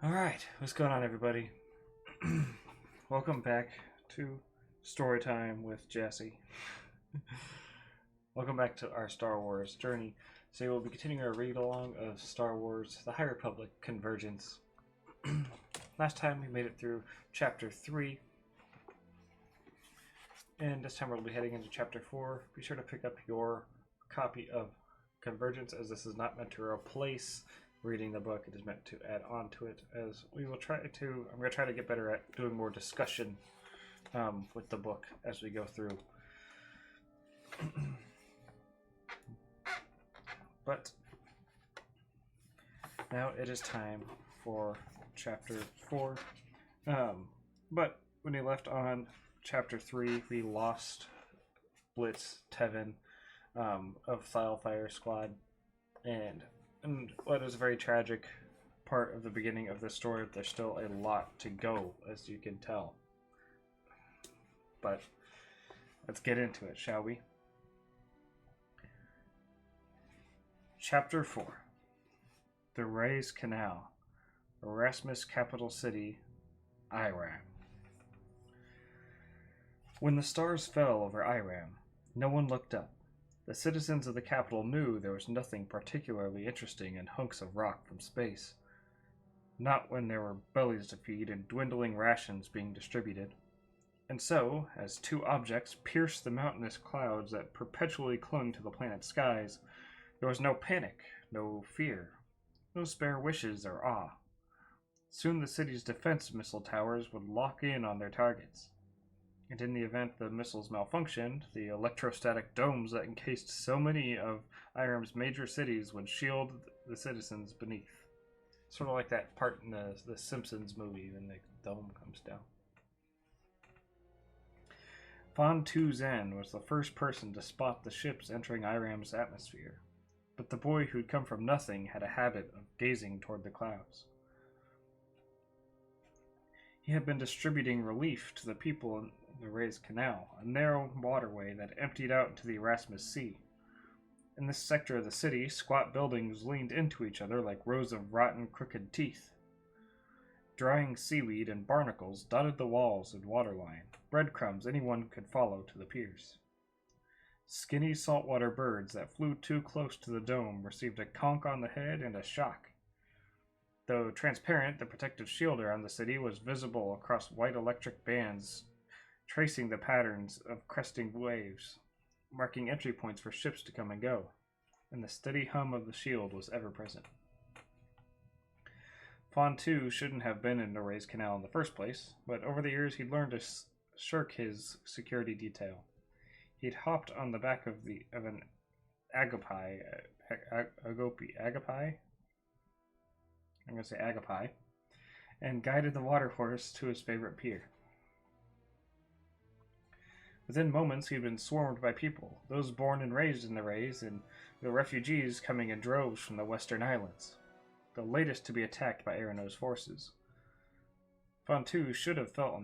Alright, what's going on, everybody? Welcome back to Storytime with Jesse. Welcome back to our Star Wars journey. So we'll be continuing our read-along of Star Wars The High Republic Convergence. Last time we made it through Chapter 3. And this time we'll be heading into Chapter 4. Be sure to pick up your copy of Convergence, as this is not meant to replace reading the book. It is meant to add on to it, as we will try to, I'm going to try to get better at doing more discussion with the book as we go through. But now it is time for Chapter 4. But when we left on Chapter 3, we lost Blitz Tevin of Thalfire Squad, and what is a very tragic part of the beginning of the story. There's still a lot to go, as you can tell. But let's get into it, shall we? Chapter 4. The Reyes Canal, Erasmus capital city, Iram. When the stars fell over Iram, no one looked up. The citizens of the capital knew there was nothing particularly interesting in hunks of rock from space. Not when there were bellies to feed and dwindling rations being distributed. And so, as two objects pierced the mountainous clouds that perpetually clung to the planet's skies, there was no panic, no fear, no spare wishes or awe. Soon the city's defense missile towers would lock in on their targets. And in the event the missiles malfunctioned, the electrostatic domes that encased so many of Iram's major cities would shield the citizens beneath. Sort of like that part in the Simpsons movie when the dome comes down. Phan-tu was the first person to spot the ships entering Iram's atmosphere, but the boy who'd come from nothing had a habit of gazing toward the clouds. He had been distributing relief to the people in the Reyes Canal, a narrow waterway that emptied out into the Erasmus Sea. In this sector of the city, squat buildings leaned into each other like rows of rotten, crooked teeth. Drying seaweed and barnacles dotted the walls and waterline, breadcrumbs anyone could follow to the piers. Skinny saltwater birds that flew too close to the dome received a conk on the head and a shock. Though transparent, the protective shield around the city was visible across white electric bands, tracing the patterns of cresting waves, marking entry points for ships to come and go, and the steady hum of the shield was ever present. Phan-tu shouldn't have been in the Reyes Canal in the first place, but over the years he'd learned to shirk his security detail. He'd hopped on the back of an agapi, I'm going to say agapi, and guided the water horse to his favorite pier. Within moments, he'd been swarmed by people, those born and raised in the Reyes, and the refugees coming in droves from the Western Islands, the latest to be attacked by Arano's forces. Phan-tu should have felt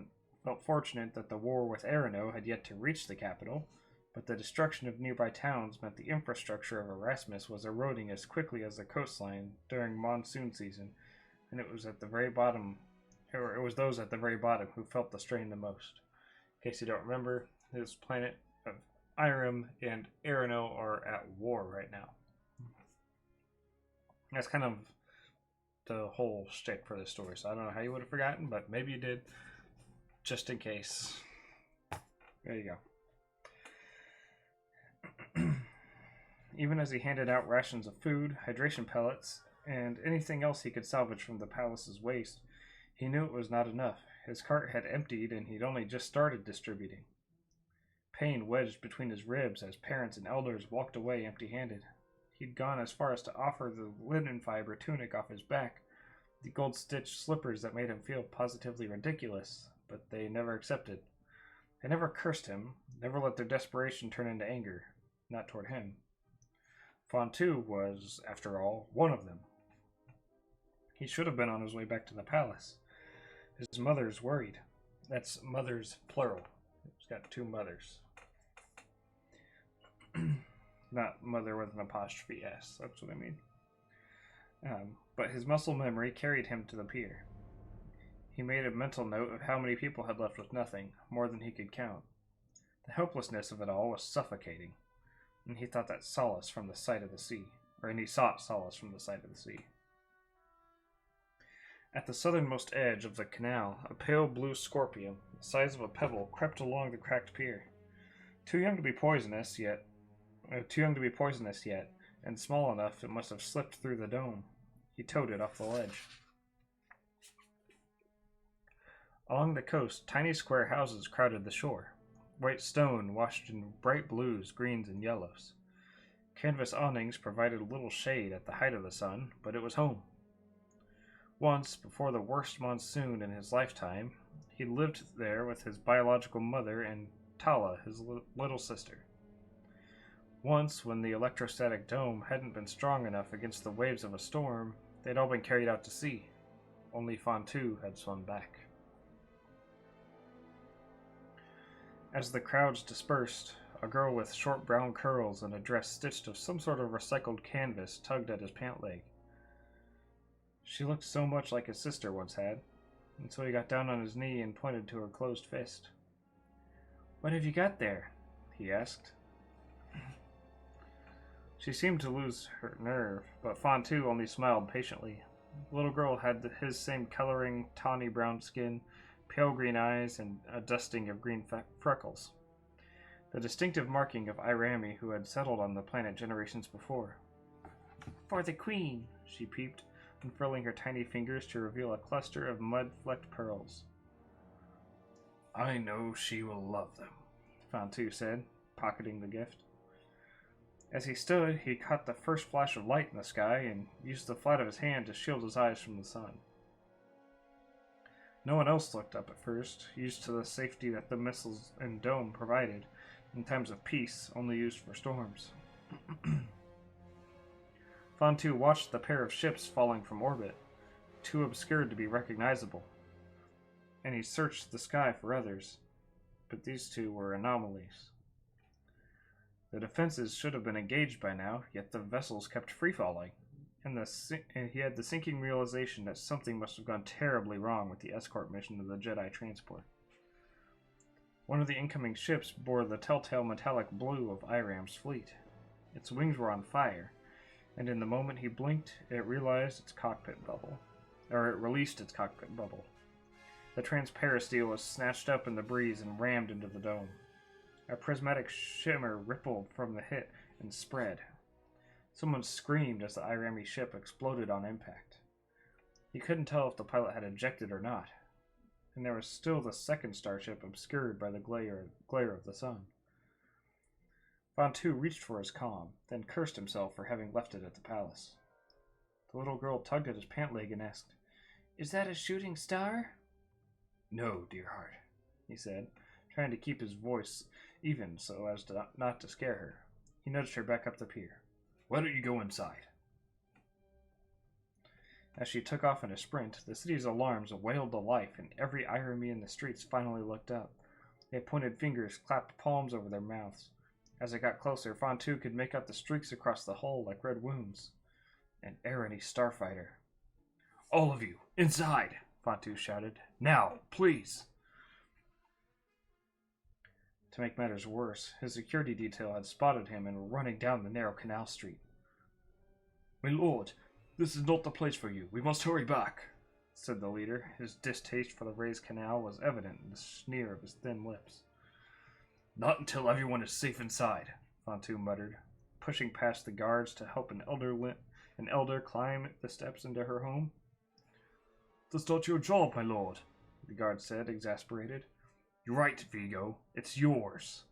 fortunate that the war with Arano had yet to reach the capital, but the destruction of nearby towns meant the infrastructure of Erasmus was eroding as quickly as the coastline during monsoon season, and it was those at the very bottom who felt the strain the most. In case you don't remember, this planet of Iram and Arano are at war right now. That's kind of the whole shtick for this story, so I don't know how you would have forgotten, but maybe you did, just in case. There you go. Even as he handed out rations of food, hydration pellets, and anything else he could salvage from the palace's waste, he knew it was not enough. His cart had emptied, and he'd only just started distributing. Pain wedged between his ribs as parents and elders walked away empty-handed. He'd gone as far as to offer the linen fiber tunic off his back, the gold-stitched slippers that made him feel positively ridiculous, but they never accepted. They never cursed him, never let their desperation turn into anger, not toward him. Phan-tu was, after all, one of them. He should have been on his way back to the palace. His mother's worried. That's mothers, plural. He's got two mothers. Not mother with an apostrophe S. That's what I mean. But his muscle memory carried him to the pier. He made a mental note of how many people had left with nothing, more than he could count. The helplessness of it all was suffocating, and he thought that solace from the sight of the sea, and he sought solace from the sight of the sea. At the southernmost edge of the canal, a pale blue scorpion, the size of a pebble, crept along the cracked pier. Too young to be poisonous yet, and small enough it must have slipped through the dome. He towed it off the ledge. Along the coast, tiny square houses crowded the shore. White stone washed in bright blues, greens, and yellows. Canvas awnings provided little shade at the height of the sun, but it was home. Once, before the worst monsoon in his lifetime, he lived there with his biological mother and Tala, his little sister. Once, when the electrostatic dome hadn't been strong enough against the waves of a storm, they'd all been carried out to sea. Only phan-tu had swum back. As the crowds dispersed, a girl with short brown curls and a dress stitched of some sort of recycled canvas tugged at his pant leg. She looked so much like his sister once had, and so he got down on his knee and pointed to her closed fist. "What have you got there?" he asked. She seemed to lose her nerve, but phan-tu only smiled patiently. The little girl had his same coloring, tawny brown skin, pale green eyes, and a dusting of green freckles. The distinctive marking of Irami, who had settled on the planet generations before. "For the queen," she peeped, unfurling her tiny fingers to reveal a cluster of mud-flecked pearls. "I know she will love them," phan-tu said, pocketing the gift. As he stood, he caught the first flash of light in the sky and used the flat of his hand to shield his eyes from the sun. No one else looked up at first, used to the safety that the missiles and dome provided in times of peace, only used for storms. phan-tu watched the pair of ships falling from orbit, too obscured to be recognizable, and he searched the sky for others, but these two were anomalies. The defenses should have been engaged by now, yet the vessels kept free-falling, and he had the sinking realization that something must have gone terribly wrong with the escort mission of the Jedi transport. One of the incoming ships bore the telltale metallic blue of Iram's fleet. Its wings were on fire, and in the moment he blinked, it released its cockpit bubble. The transparisteel was snatched up in the breeze and rammed into the dome. A prismatic shimmer rippled from the hit and spread. Someone screamed as the Irami ship exploded on impact. He couldn't tell if the pilot had ejected or not, and there was still the second starship obscured by the glare of the sun. phan-tu reached for his comm, then cursed himself for having left it at the palace. The little girl tugged at his pant leg and asked, "Is that a shooting star?" "No, dear heart," he said, trying to keep his voice even so as not to scare her. He nudged her back up the pier. "Why don't you go inside?" As she took off in a sprint, the city's alarms wailed to life, and every Irami in the streets finally looked up. They pointed fingers, clapped palms over their mouths. As it got closer, phan-tu could make out the streaks across the hull like red wounds. An Arani starfighter. "All of you, inside!" phan-tu shouted. "Now, please!" To make matters worse, his security detail had spotted him and were running down the narrow canal street. "My lord, this is not the place for you. We must hurry back," said the leader. His distaste for the raised canal was evident in the sneer of his thin lips. "Not until everyone is safe inside," phan-tu muttered, pushing past the guards to help an elder climb the steps into her home. "That's not your job, my lord," the guard said, exasperated. "You're right, Vigo. It's yours."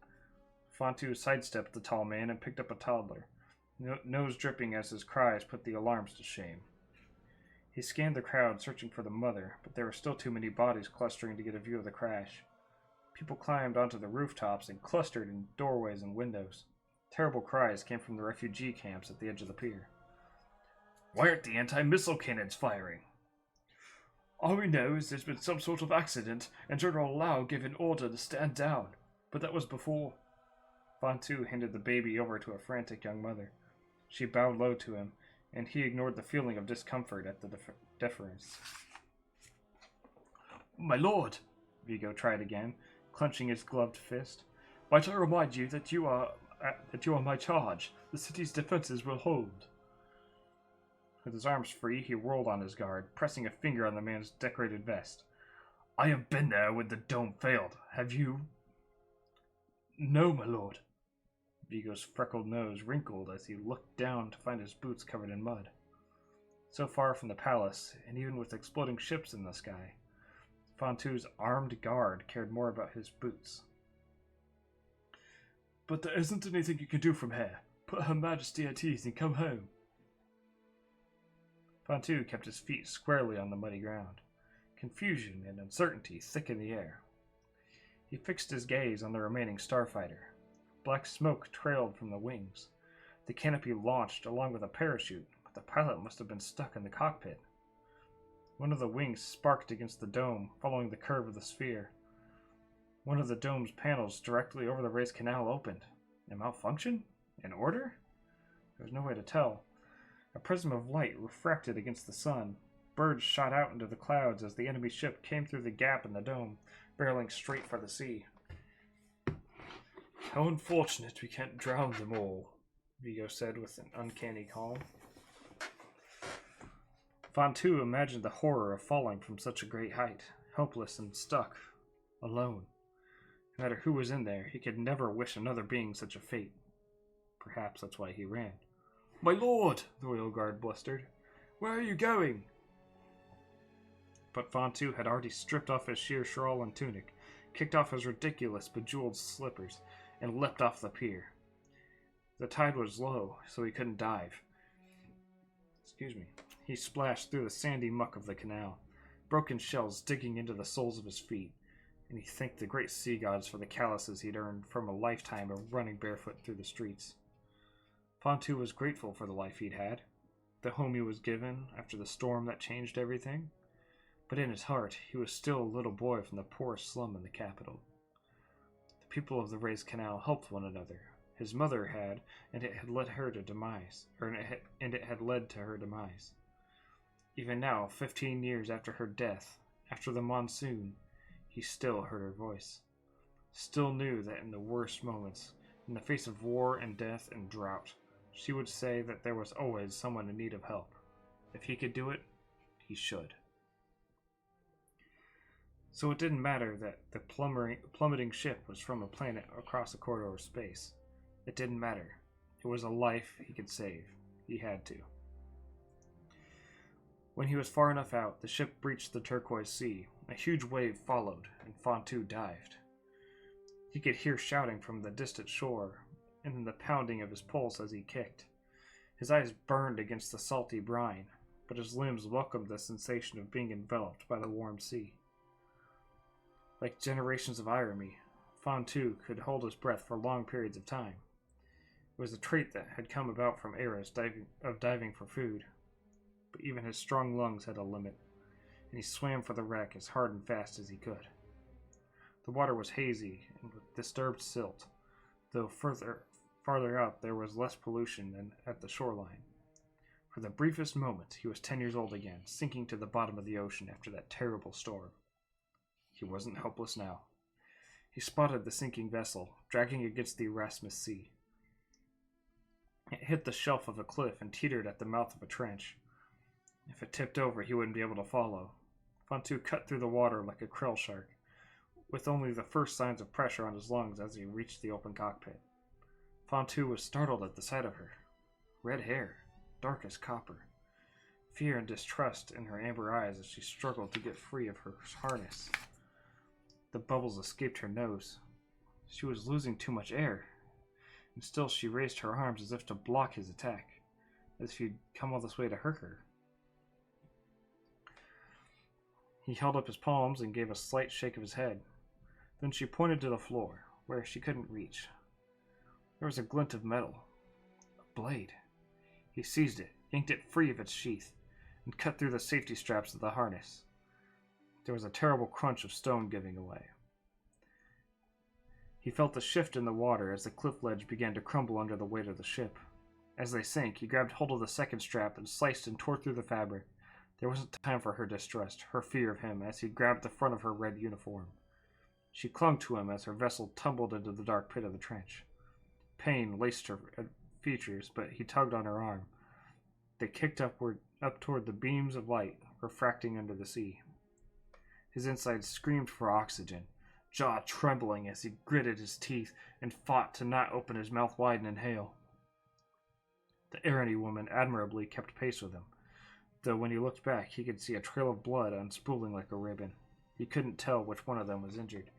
phan-tu sidestepped the tall man and picked up a toddler, nose dripping as his cries put the alarms to shame. He scanned the crowd, searching for the mother, but there were still too many bodies clustering to get a view of the crash. People climbed onto the rooftops and clustered in doorways and windows. Terrible cries came from the refugee camps at the edge of the pier. "Why aren't the anti-missile cannons firing?" "All we know is there's been some sort of accident, and General Lau gave an order to stand down. But that was before." phan-tu handed the baby over to a frantic young mother. She bowed low to him, and he ignored the feeling of discomfort at the deference. My lord, Vigo tried again, clenching his gloved fist. Might I remind you that you are my charge. The city's defenses will hold. With his arms free, he whirled on his guard, pressing a finger on the man's decorated vest. I have been there when the dome failed. Have you? No, my lord. Vigo's freckled nose wrinkled as he looked down to find his boots covered in mud. So far from the palace, and even with exploding ships in the sky, phan-tu's armed guard cared more about his boots. But there isn't anything you can do from here. Put Her Majesty at ease and come home. Phan-tu kept his feet squarely on the muddy ground. Confusion and uncertainty thick in the air. He fixed his gaze on the remaining starfighter. Black smoke trailed from the wings. The canopy launched along with a parachute, but the pilot must have been stuck in the cockpit. One of the wings sparked against the dome, following the curve of the sphere. One of the dome's panels directly over the raised canal opened. A malfunction? An order? There was no way to tell. A prism of light refracted against the sun. Birds shot out into the clouds as the enemy ship came through the gap in the dome, barreling straight for the sea. How unfortunate we can't drown them all, Vigo said with an uncanny calm. phan-tu imagined the horror of falling from such a great height, helpless and stuck, alone. No matter who was in there, he could never wish another being such a fate. Perhaps that's why he ran. My lord, the royal guard blustered. Where are you going? But phan-tu had already stripped off his sheer shawl and tunic, kicked off his ridiculous bejeweled slippers, and leapt off the pier. The tide was low, so he couldn't dive. He splashed through the sandy muck of the canal, broken shells digging into the soles of his feet, and he thanked the great sea gods for the calluses he'd earned from a lifetime of running barefoot through the streets. phan-tu was grateful for the life he'd had, the home he was given after the storm that changed everything, but in his heart he was still a little boy from the poorest slum in the capital. The people of the raised canal helped one another. His mother had, and it had led to her demise. Even now, 15 years after her death, after the monsoon, he still heard her voice. Still knew that in the worst moments, in the face of war and death and drought, she would say that there was always someone in need of help. If he could do it, he should. So it didn't matter that the plummeting ship was from a planet across a corridor of space. It didn't matter. It was a life he could save. He had to. When he was far enough out, the ship breached the turquoise sea. A huge wave followed, and phan-tu dived. He could hear shouting from the distant shore, and then the pounding of his pulse as he kicked. His eyes burned against the salty brine, but his limbs welcomed the sensation of being enveloped by the warm sea. Like generations of irony, phan-tu could hold his breath for long periods of time. It was a trait that had come about from eras of diving for food, but even his strong lungs had a limit, and he swam for the wreck as hard and fast as he could. The water was hazy and with disturbed silt, though farther out there was less pollution than at the shoreline. For the briefest moment, he was 10 years old again, sinking to the bottom of the ocean after that terrible storm. He wasn't helpless now. He spotted the sinking vessel, dragging against the Erasmus Sea. It hit the shelf of a cliff and teetered at the mouth of a trench. If it tipped over, he wouldn't be able to follow. phan-tu cut through the water like a krill shark, with only the first signs of pressure on his lungs as he reached the open cockpit. phan-tu was startled at the sight of her. Red hair, dark as copper. Fear and distrust in her amber eyes as she struggled to get free of her harness. The bubbles escaped her nose. She was losing too much air, and still she raised her arms as if to block his attack, as if he'd come all this way to hurt her. He held up his palms and gave a slight shake of his head. Then she pointed to the floor, where she couldn't reach. There was a glint of metal. A blade. He seized it, yanked it free of its sheath, and cut through the safety straps of the harness. There was a terrible crunch of stone giving away. He felt the shift in the water as the cliff ledge began to crumble under the weight of the ship. As they sank, he grabbed hold of the second strap and sliced and tore through the fabric. There wasn't time for her distrust, her fear of him, as he grabbed the front of her red uniform. She clung to him as her vessel tumbled into the dark pit of the trench. Pain laced her features, but he tugged on her arm. They kicked up toward the beams of light, refracting under the sea. His insides screamed for oxygen, jaw trembling as he gritted his teeth and fought to not open his mouth wide and inhale. The Errany woman admirably kept pace with him, though when he looked back he could see a trail of blood unspooling like a ribbon. He couldn't tell which one of them was injured.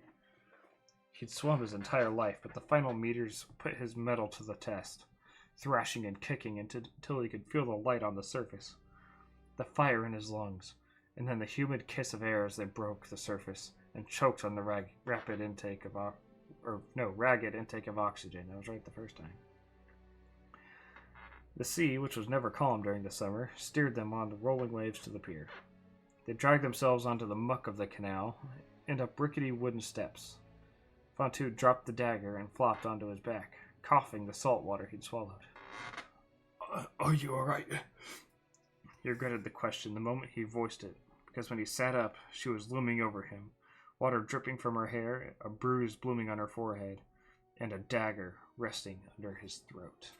He'd swum his entire life, but the final meters put his mettle to the test, thrashing and kicking until he could feel the light on the surface, the fire in his lungs, and then the humid kiss of air as they broke the surface and choked on the ragged intake of oxygen. I was right the first time. The sea, which was never calm during the summer, steered them on the rolling waves to the pier. They dragged themselves onto the muck of the canal and up rickety wooden steps. Phan-tu dropped the dagger and flopped onto his back, coughing the salt water he'd swallowed. Are you all right? He regretted the question the moment he voiced it, because when he sat up, she was looming over him, water dripping from her hair, a bruise blooming on her forehead, and a dagger resting under his throat.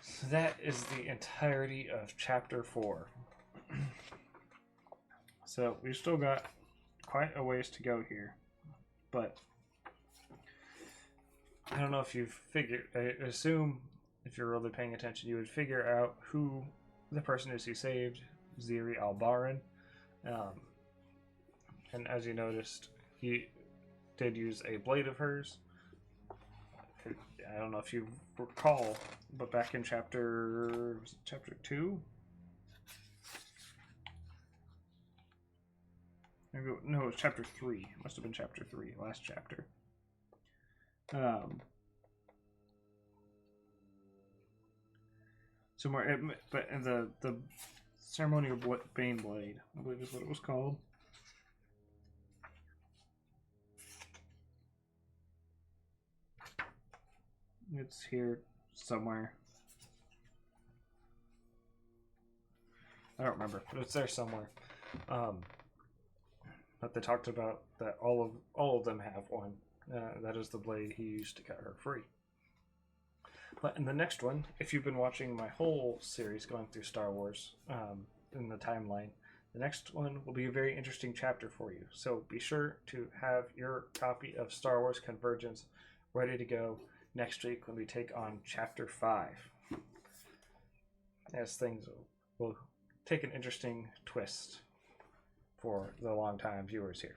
So that is the entirety of Chapter 4. So we've still got quite a ways to go here, but I don't know if you've figured, I assume if you're really paying attention, you would figure out who the person is he saved, Ziri Albaran. And as you noticed, he did use a blade of hers. I don't know if you recall, but back in chapter 2? Maybe, no, it was chapter 3. It must have been chapter 3, last chapter. Somewhere, but in the ceremonial Bane Blade, I believe is what it was called. It's here somewhere. I don't remember, but it's there somewhere. But they talked about that all of them have one. That is the blade he used to cut her free. But in the next one, if you've been watching my whole series going through Star Wars in the timeline, the next one will be a very interesting chapter for you. So be sure to have your copy of Star Wars Convergence ready to go next week when we take on Chapter 5. As things will take an interesting twist for the long-time viewers here.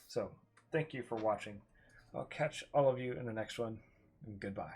So, thank you for watching. I'll catch all of you in the next one, and goodbye.